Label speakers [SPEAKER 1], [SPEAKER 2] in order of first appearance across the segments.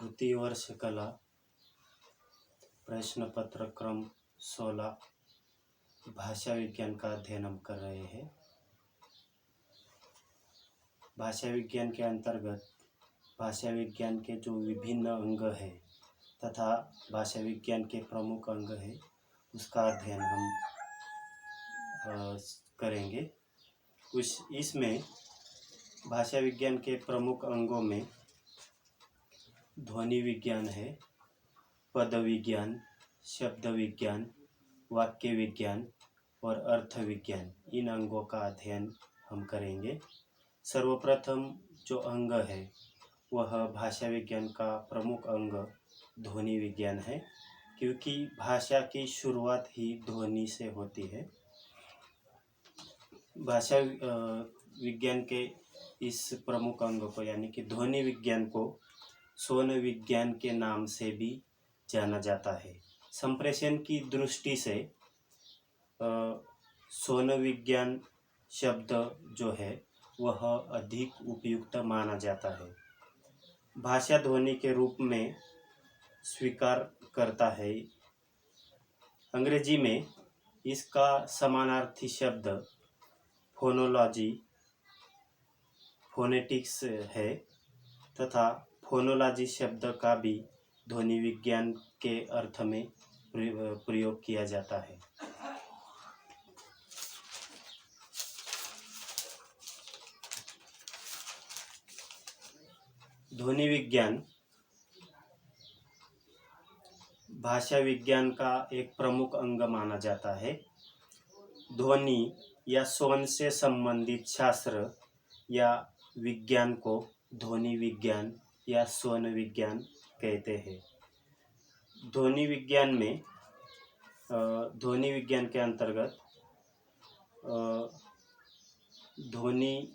[SPEAKER 1] तृतीय वर्ष कला प्रश्न पत्र क्रम 16 भाषा विज्ञान का अध्ययन हम कर रहे हैं। भाषा विज्ञान के अंतर्गत भाषा विज्ञान के जो विभिन्न अंग है तथा भाषा विज्ञान के प्रमुख अंग है उसका अध्ययन हम करेंगे। इसमें भाषा विज्ञान के प्रमुख अंगों में ध्वनि विज्ञान है, पद विज्ञान, शब्द विज्ञान, वाक्य विज्ञान और अर्थ विज्ञान, इन अंगों का अध्ययन हम करेंगे। सर्वप्रथम जो अंग है वह भाषा विज्ञान का प्रमुख अंग ध्वनि विज्ञान है, क्योंकि भाषा की शुरुआत ही ध्वनि से होती है। भाषा विज्ञान के इस प्रमुख अंग को यानी कि ध्वनि विज्ञान को स्वन विज्ञान के नाम से भी जाना जाता है। संप्रेषण की दृष्टि से स्वन विज्ञान शब्द जो है वह अधिक उपयुक्त माना जाता है। भाषा ध्वनि के रूप में स्वीकार करता है। अंग्रेजी में इसका समानार्थी शब्द फोनोलॉजी, फोनेटिक्स है तथा फोनोलॉजी शब्द का भी ध्वनि विज्ञान के अर्थ में प्रयोग किया जाता है। ध्वनि विज्ञान भाषा विज्ञान का एक प्रमुख अंग माना जाता है। ध्वनि या स्वन से संबंधित शास्त्र या विज्ञान को ध्वनि विज्ञान या स्वन विज्ञान कहते हैं। ध्वनि विज्ञान में ध्वनि विज्ञान के अंतर्गत ध्वनि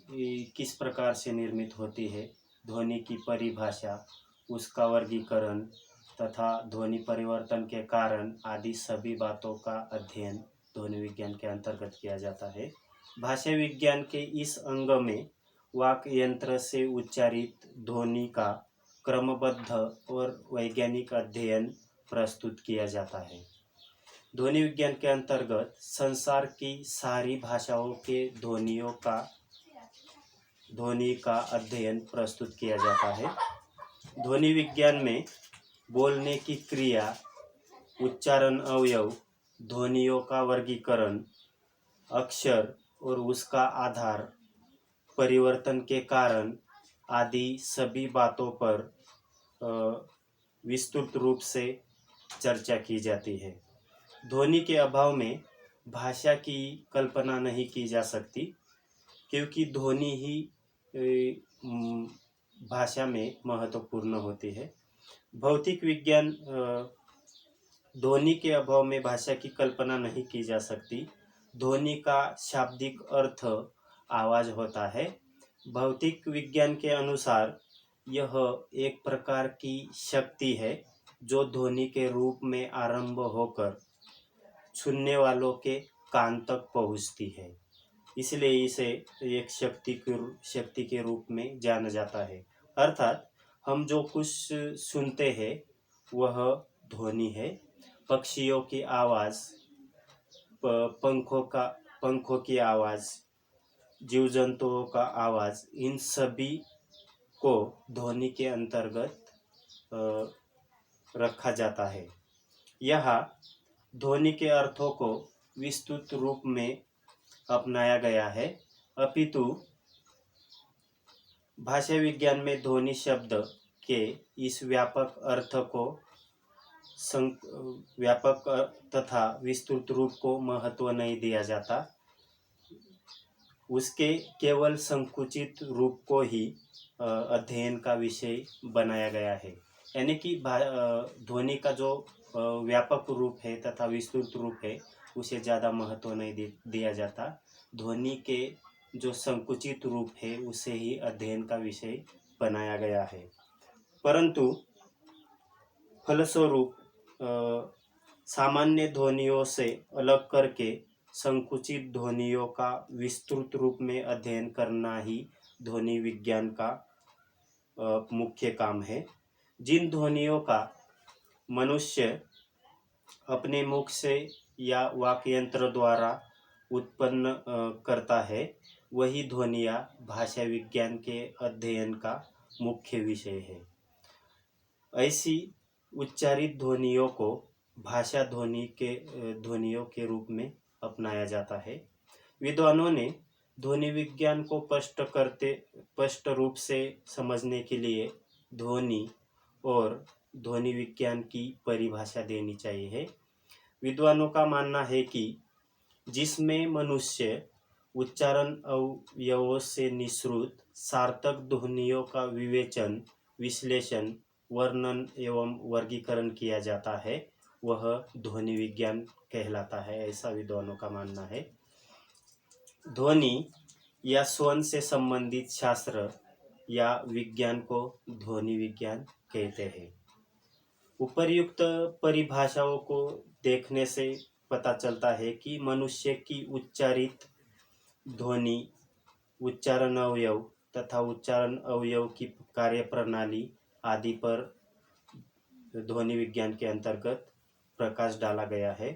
[SPEAKER 1] किस प्रकार से निर्मित होती है, ध्वनि की परिभाषा, उसका वर्गीकरण तथा ध्वनि परिवर्तन के कारण आदि सभी बातों का अध्ययन ध्वनि विज्ञान के अंतर्गत किया जाता है। भाषा विज्ञान के इस अंग में वाक्य यंत्र से उच्चारित ध्वनि का क्रमबद्ध और वैज्ञानिक अध्ययन प्रस्तुत किया जाता है। ध्वनि विज्ञान के अंतर्गत संसार की सारी भाषाओं के ध्वनि का अध्ययन प्रस्तुत किया जाता है। ध्वनि विज्ञान में बोलने की क्रिया, उच्चारण अवयव, ध्वनियों का वर्गीकरण, अक्षर और उसका आधार, परिवर्तन के कारण आदि सभी बातों पर विस्तृत रूप से चर्चा की जाती है। ध्वनि के अभाव में भाषा की कल्पना नहीं की जा सकती, क्योंकि ध्वनि ही भाषा में महत्वपूर्ण होती है। भौतिक विज्ञान ध्वनि के अभाव में भाषा की कल्पना नहीं की जा सकती। ध्वनि का शाब्दिक अर्थ आवाज होता है। भौतिक विज्ञान के अनुसार यह एक प्रकार की शक्ति है जो ध्वनि के रूप में आरंभ होकर सुनने वालों के कान तक पहुंचती है, इसलिए इसे एक शक्ति के रूप में जाना जाता है। अर्थात हम जो कुछ सुनते हैं वह ध्वनि है। पक्षियों की आवाज़, पंखों की आवाज़, जीव जंतुओं का आवाज़, इन सभी को ध्वनि के अंतर्गत रखा जाता है। यहाँ ध्वनि के अर्थों को विस्तृत रूप में अपनाया गया है, अपितु भाषा विज्ञान में ध्वनि शब्द के इस व्यापक तथा विस्तृत रूप को महत्व नहीं दिया जाता। उसके केवल संकुचित रूप को ही अध्ययन का विषय बनाया गया है। यानी कि ध्वनि का जो व्यापक रूप है तथा विस्तृत रूप है उसे ज़्यादा महत्व नहीं दिया जाता। ध्वनि के जो संकुचित रूप है उसे ही अध्ययन का विषय बनाया गया है। परंतु फलस्वरूप सामान्य ध्वनियों से अलग करके संकुचित ध्वनियों का विस्तृत रूप में अध्ययन करना ही ध्वनि विज्ञान का मुख्य काम है। जिन ध्वनियों का मनुष्य अपने मुख से या वाक्य यंत्र द्वारा उत्पन्न करता है, वही ध्वनियाँ भाषा विज्ञान के अध्ययन का मुख्य विषय है। ऐसी उच्चारित ध्वनियों को भाषा ध्वनियों के रूप में अपनाया जाता है। विद्वानों ने ध्वनि विज्ञान को स्पष्ट रूप से समझने के लिए ध्वनि और ध्वनि विज्ञान की परिभाषा देनी चाहिए। विद्वानों का मानना है कि जिसमें मनुष्य उच्चारण अवयवों से निःसृत सार्थक ध्वनियों का विवेचन, विश्लेषण, वर्णन एवं वर्गीकरण किया जाता है, वह ध्वनि विज्ञान कहलाता है, ऐसा विद्वानों का मानना है। ध्वनि या स्वर से संबंधित शास्त्र या विज्ञान को ध्वनि विज्ञान कहते हैं। उपर्युक्त परिभाषाओं को देखने से पता चलता है कि मनुष्य की उच्चारित ध्वनि, उच्चारण अवयव तथा उच्चारण अवयव की कार्यप्रणाली आदि पर ध्वनि विज्ञान के अंतर्गत प्रकाश डाला गया है।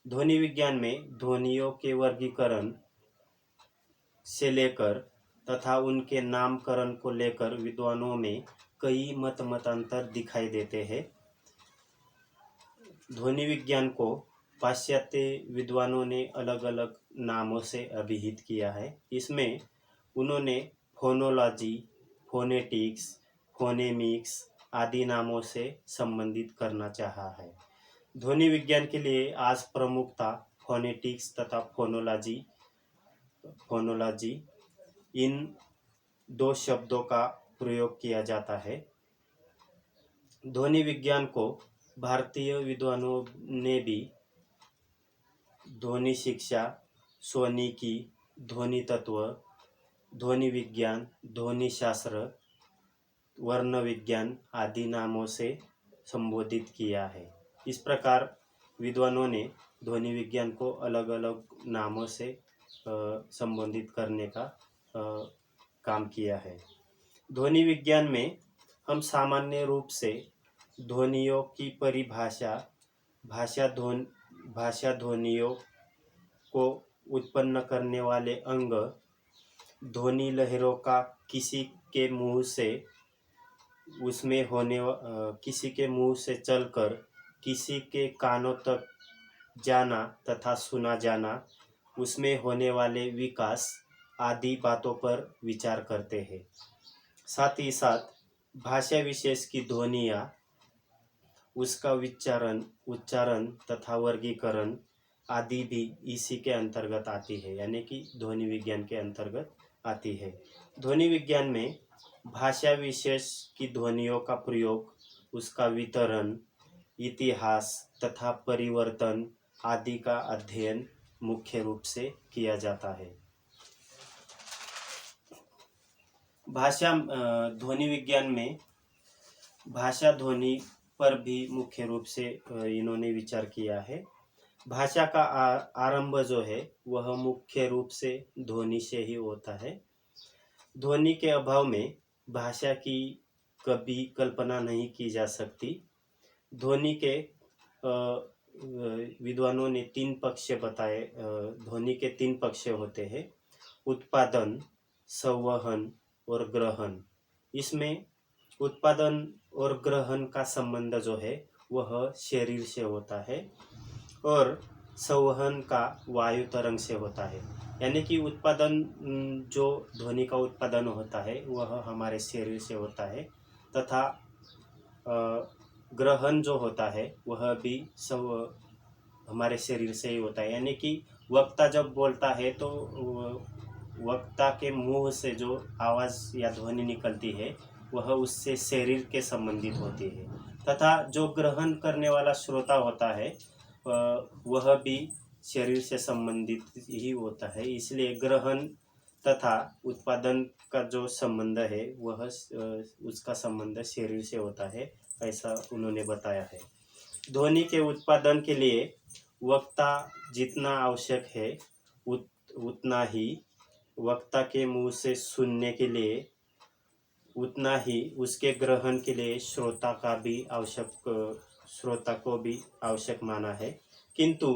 [SPEAKER 1] ध्वनि विज्ञान में ध्वनियों के वर्गीकरण से लेकर तथा उनके नामकरण को लेकर विद्वानों में कई मतांतर दिखाई देते हैं। ध्वनि विज्ञान को पाश्चात्य विद्वानों ने अलग अलग नामों से अभिहित किया है। इसमें उन्होंने फोनोलॉजी, फोनेटिक्स, फोनेमिक्स आदि नामों से संबंधित करना चाहा है। ध्वनि विज्ञान के लिए आज प्रमुखता फोनेटिक्स तथा फोनोलॉजी इन दो शब्दों का प्रयोग किया जाता है। ध्वनि विज्ञान को भारतीय विद्वानों ने भी ध्वनि शिक्षा, ध्वनिकी, ध्वनि तत्व, ध्वनि विज्ञान, ध्वनि शास्त्र, वर्ण विज्ञान आदि नामों से संबोधित किया है। इस प्रकार विद्वानों ने ध्वनि विज्ञान को अलग अलग नामों से संबोधित करने का काम किया है। ध्वनि विज्ञान में हम सामान्य रूप से ध्वनियों की परिभाषा, भाषा ध्वनियों को उत्पन्न करने वाले अंग, ध्वनि लहरों का किसी के मुंह से चलकर किसी के कानों तक जाना तथा सुना जाना, उसमें होने वाले विकास आदि बातों पर विचार करते हैं। साथ ही साथ भाषा विशेष की ध्वनियाँ, उसका उच्चारण तथा वर्गीकरण आदि भी इसी के अंतर्गत आती है, यानी कि ध्वनि विज्ञान के अंतर्गत आती है। ध्वनि विज्ञान में भाषा विशेष की ध्वनियों का प्रयोग, उसका वितरण, इतिहास तथा परिवर्तन आदि का अध्ययन मुख्य रूप से किया जाता है। ध्वनि विज्ञान में भाषा ध्वनि पर भी मुख्य रूप से इन्होंने विचार किया है। भाषा का आरंभ जो है वह मुख्य रूप से ध्वनि से ही होता है। ध्वनि के अभाव में भाषा की कभी कल्पना नहीं की जा सकती। ध्वनि के विद्वानों ने 3 पक्ष बताए। ध्वनि के 3 पक्ष होते हैं: उत्पादन, संवहन और ग्रहण। इसमें उत्पादन और ग्रहण का संबंध जो है वह शरीर से होता है और संवहन का वायु तरंग से होता है। यानी कि उत्पादन, जो ध्वनि का उत्पादन होता है वह हमारे शरीर से होता है तथा ग्रहण जो होता है वह भी हमारे शरीर से ही होता है। यानी कि वक्ता जब बोलता है तो वक्ता के मुंह से जो आवाज़ या ध्वनि निकलती है वह उससे शरीर के संबंधित होती है तथा जो ग्रहण करने वाला श्रोता होता है वह भी शरीर से संबंधित ही होता है। इसलिए ग्रहण तथा उत्पादन का जो संबंध है वह उसका संबंध शरीर से होता है, ऐसा उन्होंने बताया है। ध्वनि के उत्पादन के लिए वक्ता जितना आवश्यक है उतना ही वक्ता के मुंह से सुनने के लिए उतना ही उसके ग्रहण के लिए श्रोता को भी आवश्यक माना है। किंतु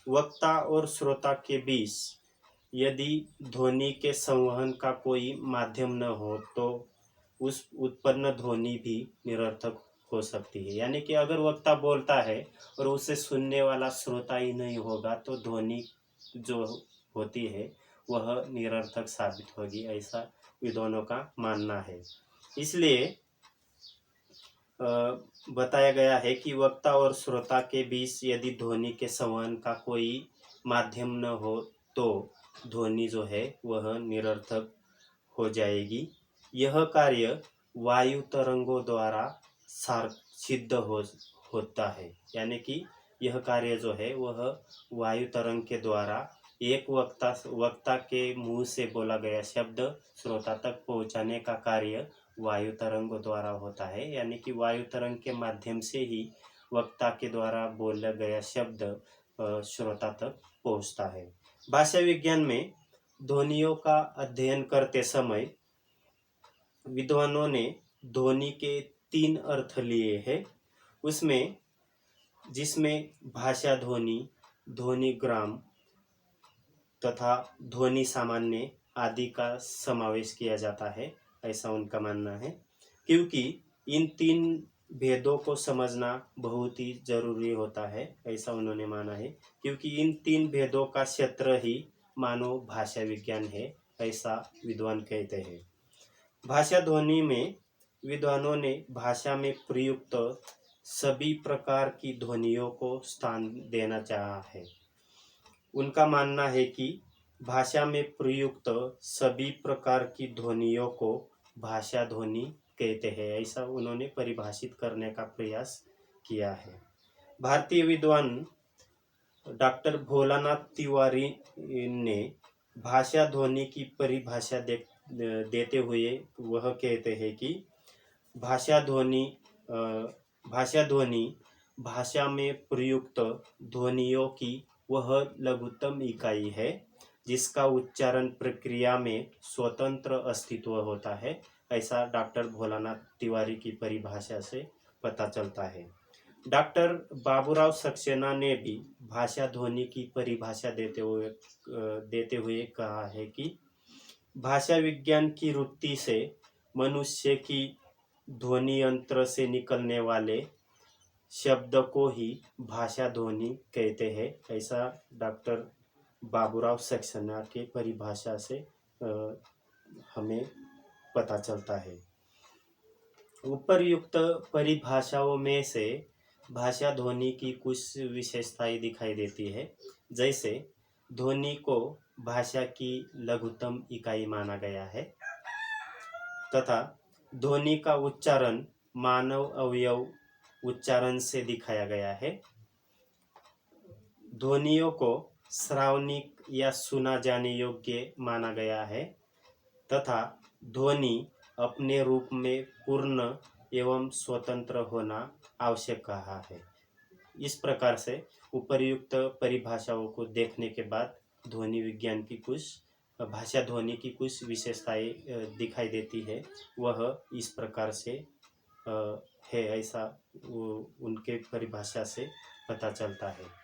[SPEAKER 1] वक्ता और श्रोता के बीच यदि ध्वनि के संवहन का कोई माध्यम न हो तो उस उत्पन्न ध्वनि भी निरर्थक हो सकती है। यानी कि अगर वक्ता बोलता है और उसे सुनने वाला श्रोता ही नहीं होगा तो ध्वनि जो होती है वह निरर्थक साबित होगी, ऐसा विद्वानों का मानना है। इसलिए बताया गया है कि वक्ता और श्रोता के बीच यदि ध्वनि के संवहन का कोई माध्यम न हो तो ध्वनि जो है वह निरर्थक हो जाएगी। यह कार्य वायु तरंगों द्वारा सिद्ध होता है। यानी कि यह कार्य जो है वह वायु तरंग के द्वारा एक वक्ता के मुंह से बोला गया शब्द श्रोता तक पहुंचाने का कार्य वायु तरंगों द्वारा होता है। यानी कि वायु तरंग के माध्यम से ही वक्ता के द्वारा बोला गया शब्द श्रोता तक पहुंचता है। भाषा विज्ञान में ध्वनियों का अध्ययन करते समय विद्वानों ने ध्वनि के 3 अर्थ लिए हैं। जिसमें भाषा ध्वनि, ध्वनिग्राम तथा ध्वनि सामान्य आदि का समावेश किया जाता है, ऐसा उनका मानना है। क्योंकि इन 3 भेदों को समझना बहुत ही जरूरी होता है, ऐसा उन्होंने माना है। क्योंकि इन 3 भेदों का क्षेत्र ही मानव भाषा विज्ञान है, ऐसा विद्वान कहते हैं। भाषा ध्वनि में विद्वानों ने भाषा में प्रयुक्त सभी प्रकार की ध्वनियों को स्थान देना चाहा है। उनका मानना है कि भाषा में प्रयुक्त सभी प्रकार की ध्वनियों को भाषा ध्वनि कहते हैं, ऐसा उन्होंने परिभाषित करने का प्रयास किया है। भारतीय विद्वान डॉक्टर भोलानाथ तिवारी ने भाषा ध्वनि की परिभाषा देते हुए वह कहते हैं कि भाषा ध्वनि भाषा में प्रयुक्त ध्वनियों की वह लघुत्तम इकाई है जिसका उच्चारण प्रक्रिया में स्वतंत्र अस्तित्व होता है, ऐसा डॉक्टर भोलानाथ तिवारी की परिभाषा से पता चलता है। डॉक्टर बाबूराव सक्सेना ने भी भाषा ध्वनि की परिभाषा देते हुए कहा है कि भाषा विज्ञान की वृत्ति से मनुष्य की ध्वनि यंत्र से निकलने वाले शब्द को ही भाषा ध्वनि कहते हैं, ऐसा डॉक्टर बाबूराव सक्सेना के परिभाषा से हमें पता चलता है। उपर्युक्त परिभाषाओं में से भाषा ध्वनि की कुछ विशेषताएं दिखाई देती है। जैसे ध्वनि को भाषा की लघुत्तम इकाई माना गया है तथा ध्वनि का उच्चारण मानव अवयव उच्चारण से दिखाया गया है। ध्वनियों को श्रावणिक या सुना जाने योग्य माना गया है तथा ध्वनि अपने रूप में पूर्ण एवं स्वतंत्र होना आवश्यक कहा है। इस प्रकार से उपर्युक्त परिभाषाओं को देखने के बाद भाषा ध्वनि की कुछ विशेषताएं दिखाई देती है, वह इस प्रकार से है, ऐसा उनके परिभाषा से पता चलता है।